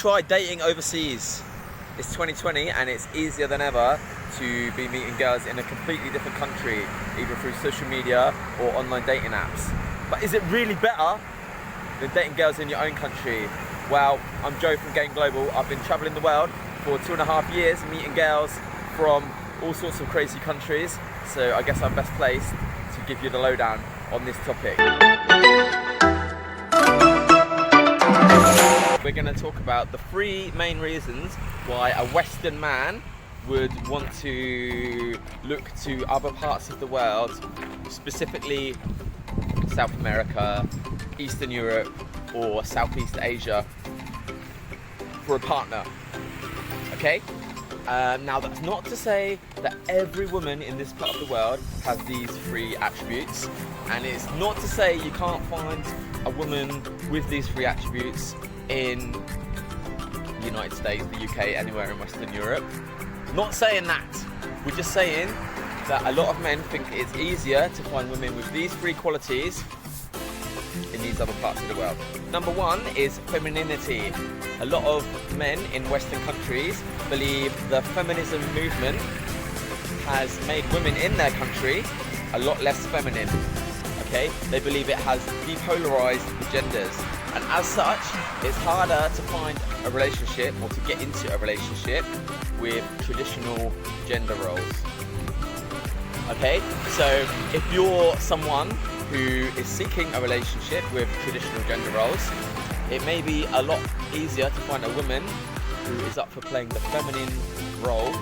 tried dating overseas? It's 2020 and it's easier than ever to be meeting girls in a completely different country, either through social media or online dating apps. But is it really better than dating girls in your own country? Well, I'm Joe from Game Global. I've been traveling the world for 2.5 years, meeting girls from all sorts of crazy countries. So I guess I'm best placed to give you the lowdown on this topic. We're going to talk about the 3 main reasons why a Western man would want to look to other parts of the world, specifically South America, Eastern Europe, or Southeast Asia, for a partner. Okay? Now that's not to say that every woman in this part of the world has these 3 attributes, and it's not to say you can't find a woman with these 3 attributes in the United States, the UK, anywhere in Western Europe. Not saying that. We're just saying that a lot of men think it's easier to find women with these 3 qualities in these other parts of the world. Number 1 is femininity. A lot of men in Western countries believe the feminism movement has made women in their country a lot less feminine. Okay? They believe it has depolarized the genders, and as such it's harder to find a relationship or to get into a relationship with traditional gender roles. Okay? So if you're someone who is seeking a relationship with traditional gender roles, it may be a lot easier to find a woman who is up for playing the feminine role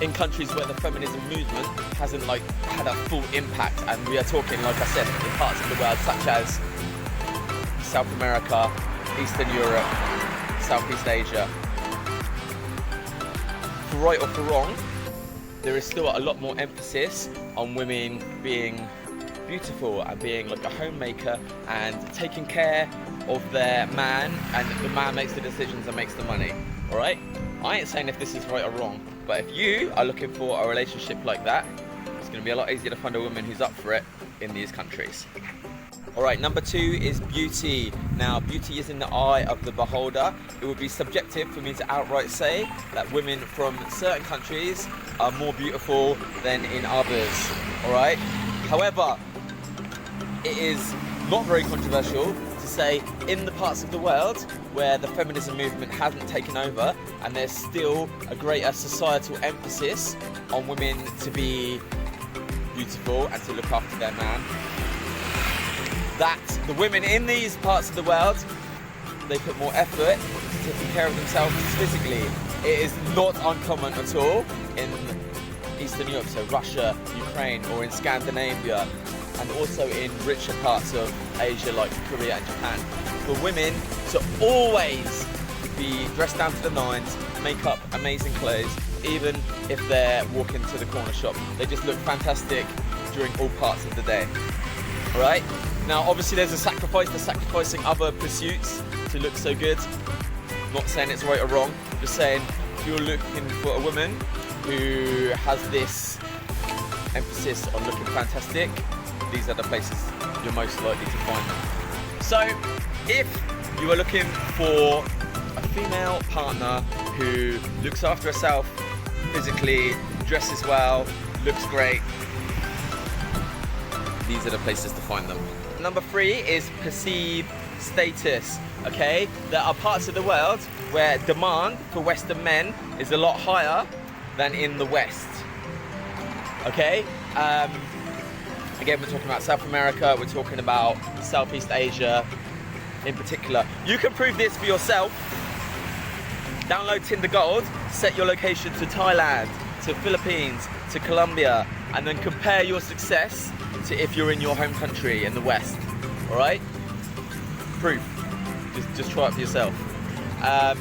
in countries where the feminism movement hasn't had a full impact. And we are talking, like I said, in parts of the world such as South America, Eastern Europe, Southeast Asia. For right or for wrong, there is still a lot more emphasis on women being beautiful and being like a homemaker and taking care of their man, and the man makes the decisions and makes the money. Alright? I ain't saying if this is right or wrong, but if you are looking for a relationship like that, it's going to be a lot easier to find a woman who's up for it in these countries. Alright, number 2 is beauty. Now, beauty is in the eye of the beholder. It would be subjective for me to outright say that women from certain countries are more beautiful than in others. Alright? However, it is not very controversial to say in the parts of the world where the feminism movement hasn't taken over and there's still a greater societal emphasis on women to be beautiful and to look after their man, that the women in these parts of the world, they put more effort into taking care of themselves physically. It is not uncommon at all in Eastern Europe, so Russia, Ukraine, or in Scandinavia, and also in richer parts of Asia like Korea and Japan, for women to always be dressed down to the nines, make up amazing clothes, even if they're walking to the corner shop. They just look fantastic during all parts of the day. Alright? Now obviously there's a sacrifice, they're sacrificing other pursuits to look so good. I'm not saying it's right or wrong, I'm just saying if you're looking for a woman who has this emphasis on looking fantastic, these are the places you're most likely to find them. So if you are looking for a female partner who looks after herself physically, dresses well, looks great, these are the places to find them. Number 3 is perceived status. Okay, there are parts of the world where demand for Western men is a lot higher than in the West. Okay, again, we're talking about South America, we're talking about Southeast Asia in particular. You can prove this for yourself. Download Tinder Gold, set your location to Thailand, to Philippines, to Colombia, and then compare your success to if you're in your home country in the West. Alright? Proof. Just try it for yourself. A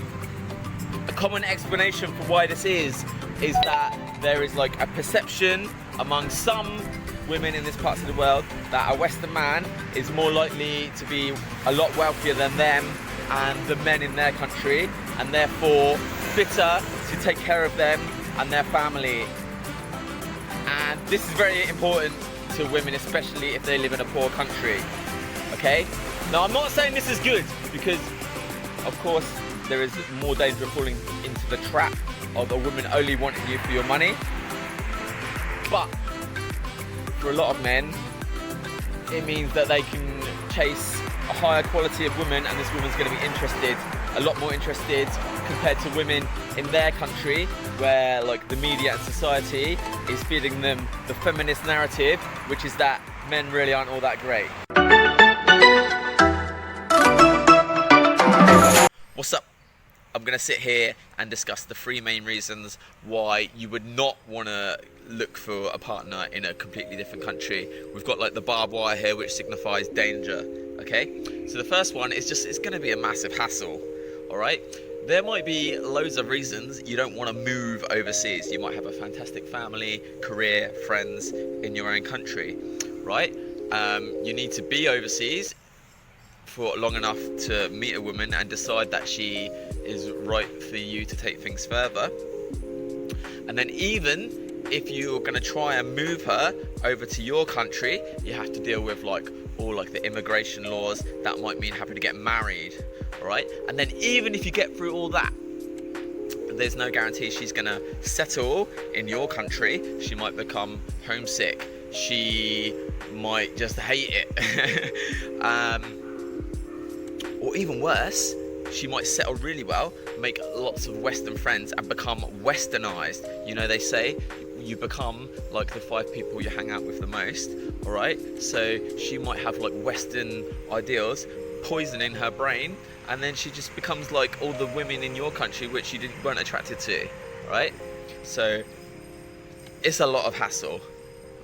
common explanation for why this is that there is like a perception among some women in this part of the world that a Western man is more likely to be a lot wealthier than them and the men in their country, and therefore fitter to take care of them and their family. And this is very important to women, especially if they live in a poor country. Okay? Now I'm not saying this is good, because Of course, there is more danger of falling into the trap of a woman only wanting you for your money. But for a lot of men, it means that they can chase a higher quality of woman, and this woman's going to be interested, a lot more interested compared to women in their country, where like the media and society is feeding them the feminist narrative, which is that men really aren't all that great. What's up? I'm going to sit here and discuss the 3 main reasons why you would not want to look for a partner in a completely different country. We've got like the barbed wire here, which signifies danger, okay? So the first one is just, it's going to be a massive hassle, all right? There might be loads of reasons you don't want to move overseas. You might have a fantastic family, career, friends in your own country, right? You need to be overseas for long enough to meet a woman and decide that she is right for you to take things further. And then even if you're going to try and move her over to your country, you have to deal with like all like the immigration laws. That might mean having to get married, right? And then even if you get through all that, there's no guarantee she's going to settle in your country. She might become homesick. She might just hate it. Or even worse, she might settle really well, make lots of Western friends and become westernized. You know, they say you become like the 5 people you hang out with the most, all right? So she might have like Western ideals poisoning her brain, and then she just becomes like all the women in your country which you weren't attracted to, right? So it's a lot of hassle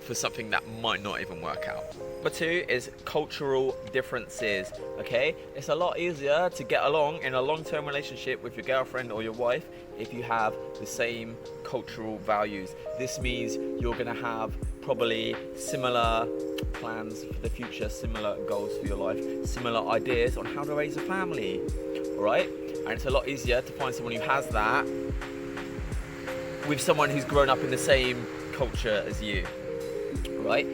for something that might not even work out. Number 2 is cultural differences, okay? It's a lot easier to get along in a long-term relationship with your girlfriend or your wife if you have the same cultural values. This means you're gonna have probably similar plans for the future, similar goals for your life, similar ideas on how to raise a family, all right? And it's a lot easier to find someone who has that with someone who's grown up in the same culture as you. Right?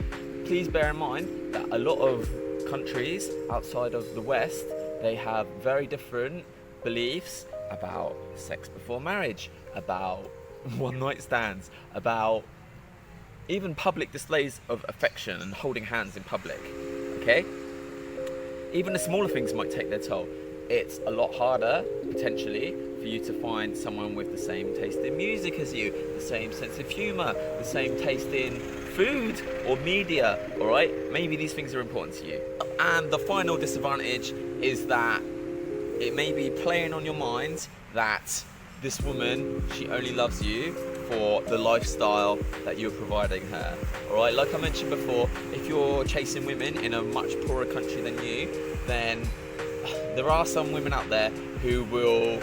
Please bear in mind that a lot of countries outside of the West, they have very different beliefs about sex before marriage, about one-night stands, about even public displays of affection and holding hands in public, okay? Even the smaller things might take their toll. It's a lot harder, potentially, for you to find someone with the same taste in music as you, the same sense of humour, the same taste in food or media, all right? Maybe these things are important to you. And the final disadvantage is that it may be playing on your mind that this woman, she only loves you for the lifestyle that you're providing her, all right? Like I mentioned before, if you're chasing women in a much poorer country than you, then there are some women out there who will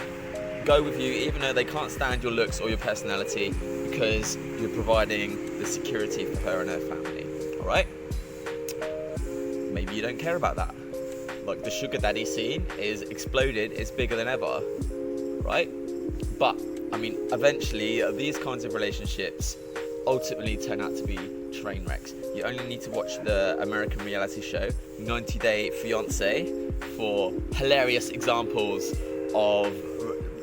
go with you even though they can't stand your looks or your personality because you're providing the security for her and her family, all right? Maybe you don't care about that. Like the sugar daddy scene is exploded, it's bigger than ever, right? But, I mean, eventually these kinds of relationships ultimately turn out to be train wrecks. You only need to watch the American reality show 90 Day Fiancé for hilarious examples of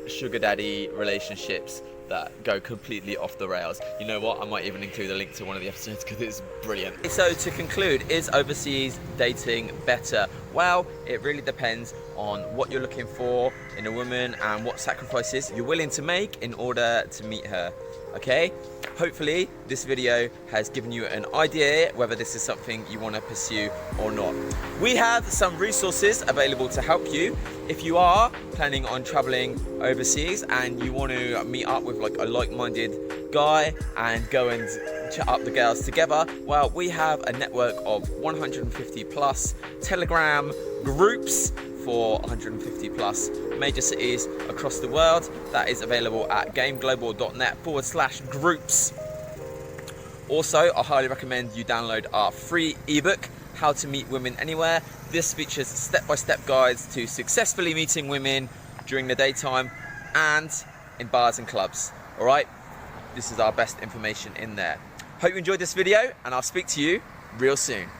sugar daddy relationships that go completely off the rails. You know what? I might even include a link to one of the episodes because it's brilliant. So to conclude, is overseas dating better? Well, it really depends on what you're looking for in a woman and what sacrifices you're willing to make in order to meet her, okay? Hopefully this video has given you an idea whether this is something you want to pursue or not. We have some resources available to help you if you are planning on traveling overseas and you want to meet up with like a like-minded guy and go and chat up the girls together. Well, we have a network of 150 plus Telegram groups for 150 plus major cities across the world. That is available at gameglobal.net/groups. Also, I highly recommend you download our free ebook, How to Meet Women Anywhere. This features step-by-step guides to successfully meeting women during the daytime and in bars and clubs. All right, this is our best information in there. Hope you enjoyed this video and I'll speak to you real soon.